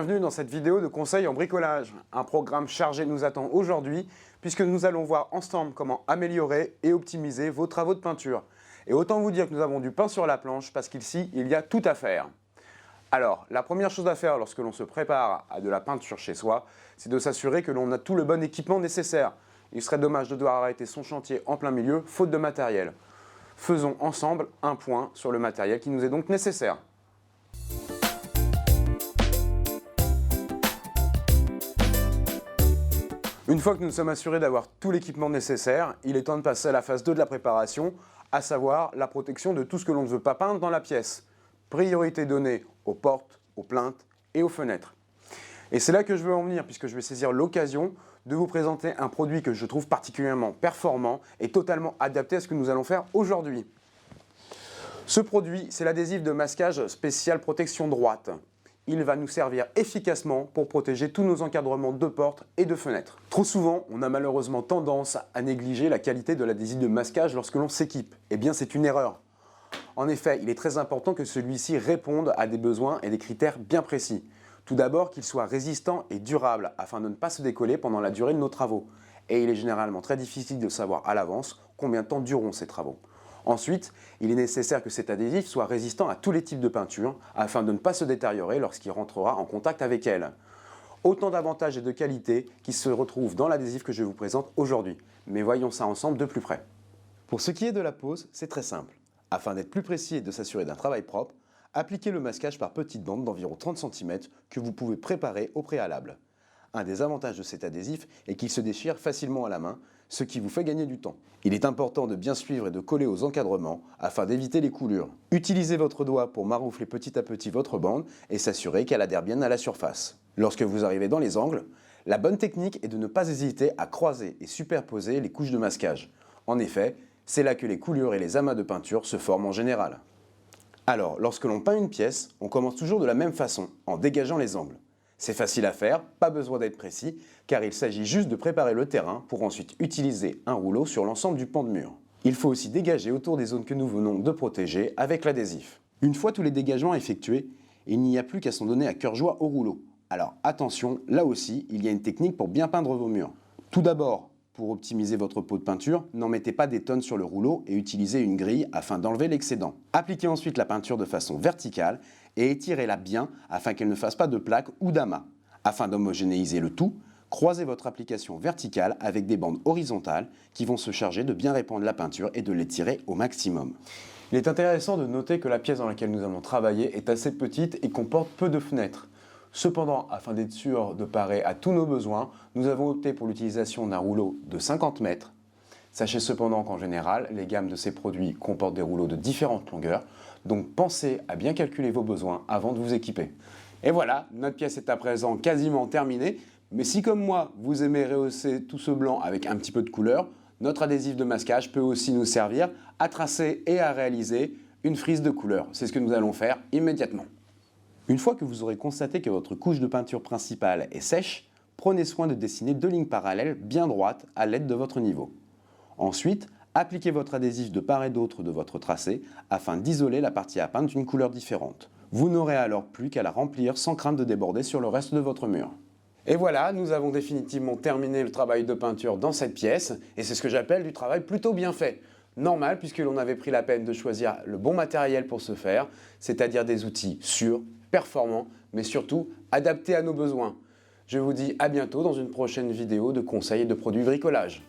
Bienvenue dans cette vidéo de conseils en bricolage. Un programme chargé nous attend aujourd'hui puisque nous allons voir ensemble comment améliorer et optimiser vos travaux de peinture. Et autant vous dire que nous avons du pain sur la planche parce qu'ici, il y a tout à faire. Alors, la première chose à faire lorsque l'on se prépare à de la peinture chez soi, c'est de s'assurer que l'on a tout le bon équipement nécessaire. Il serait dommage de devoir arrêter son chantier en plein milieu, faute de matériel. Faisons ensemble un point sur le matériel qui nous est donc nécessaire. Une fois que nous nous sommes assurés d'avoir tout l'équipement nécessaire, il est temps de passer à la phase 2 de la préparation, à savoir la protection de tout ce que l'on ne veut pas peindre dans la pièce. Priorité donnée aux portes, aux plaintes et aux fenêtres. Et c'est là que je veux en venir, puisque je vais saisir l'occasion de vous présenter un produit que je trouve particulièrement performant et totalement adapté à ce que nous allons faire aujourd'hui. Ce produit, c'est l'adhésif de masquage spécial protection droite. Il va nous servir efficacement pour protéger tous nos encadrements de portes et de fenêtres. Trop souvent, on a malheureusement tendance à négliger la qualité de l'adhésif de masquage lorsque l'on s'équipe. Eh bien, c'est une erreur. En effet, il est très important que celui-ci réponde à des besoins et des critères bien précis. Tout d'abord, qu'il soit résistant et durable afin de ne pas se décoller pendant la durée de nos travaux. Et il est généralement très difficile de savoir à l'avance combien de temps dureront ces travaux. Ensuite, il est nécessaire que cet adhésif soit résistant à tous les types de peinture afin de ne pas se détériorer lorsqu'il rentrera en contact avec elle. Autant d'avantages et de qualités qui se retrouvent dans l'adhésif que je vous présente aujourd'hui. Mais voyons ça ensemble de plus près. Pour ce qui est de la pose, c'est très simple. Afin d'être plus précis et de s'assurer d'un travail propre, appliquez le masquage par petites bandes d'environ 30 cm que vous pouvez préparer au préalable. Un des avantages de cet adhésif est qu'il se déchire facilement à la main, ce qui vous fait gagner du temps. Il est important de bien suivre et de coller aux encadrements afin d'éviter les coulures. Utilisez votre doigt pour maroufler petit à petit votre bande et s'assurer qu'elle adhère bien à la surface. Lorsque vous arrivez dans les angles, la bonne technique est de ne pas hésiter à croiser et superposer les couches de masquage. En effet, c'est là que les coulures et les amas de peinture se forment en général. Alors, lorsque l'on peint une pièce, on commence toujours de la même façon, en dégageant les angles. C'est facile à faire, pas besoin d'être précis, car il s'agit juste de préparer le terrain pour ensuite utiliser un rouleau sur l'ensemble du pan de mur. Il faut aussi dégager autour des zones que nous venons de protéger avec l'adhésif. Une fois tous les dégagements effectués, il n'y a plus qu'à s'en donner à cœur joie au rouleau. Alors attention, là aussi, il y a une technique pour bien peindre vos murs. Tout d'abord, pour optimiser votre pot de peinture, n'en mettez pas des tonnes sur le rouleau et utilisez une grille afin d'enlever l'excédent. Appliquez ensuite la peinture de façon verticale et étirez-la bien afin qu'elle ne fasse pas de plaques ou d'amas. Afin d'homogénéiser le tout, croisez votre application verticale avec des bandes horizontales qui vont se charger de bien répandre la peinture et de l'étirer au maximum. Il est intéressant de noter que la pièce dans laquelle nous allons travailler est assez petite et comporte peu de fenêtres. Cependant, afin d'être sûr de parer à tous nos besoins, nous avons opté pour l'utilisation d'un rouleau de 50 mètres. Sachez cependant qu'en général, les gammes de ces produits comportent des rouleaux de différentes longueurs, donc pensez à bien calculer vos besoins avant de vous équiper. Et voilà, notre pièce est à présent quasiment terminée, mais si comme moi, vous aimez rehausser tout ce blanc avec un petit peu de couleur, notre adhésif de masquage peut aussi nous servir à tracer et à réaliser une frise de couleur. C'est ce que nous allons faire immédiatement. Une fois que vous aurez constaté que votre couche de peinture principale est sèche, prenez soin de dessiner deux lignes parallèles bien droites à l'aide de votre niveau. Ensuite, appliquez votre adhésif de part et d'autre de votre tracé afin d'isoler la partie à peindre d'une couleur différente. Vous n'aurez alors plus qu'à la remplir sans crainte de déborder sur le reste de votre mur. Et voilà, nous avons définitivement terminé le travail de peinture dans cette pièce et c'est ce que j'appelle du travail plutôt bien fait. Normal puisque l'on avait pris la peine de choisir le bon matériel pour ce faire, c'est-à-dire des outils sûrs, performants, mais surtout adaptés à nos besoins. Je vous dis à bientôt dans une prochaine vidéo de conseils et de produits bricolage.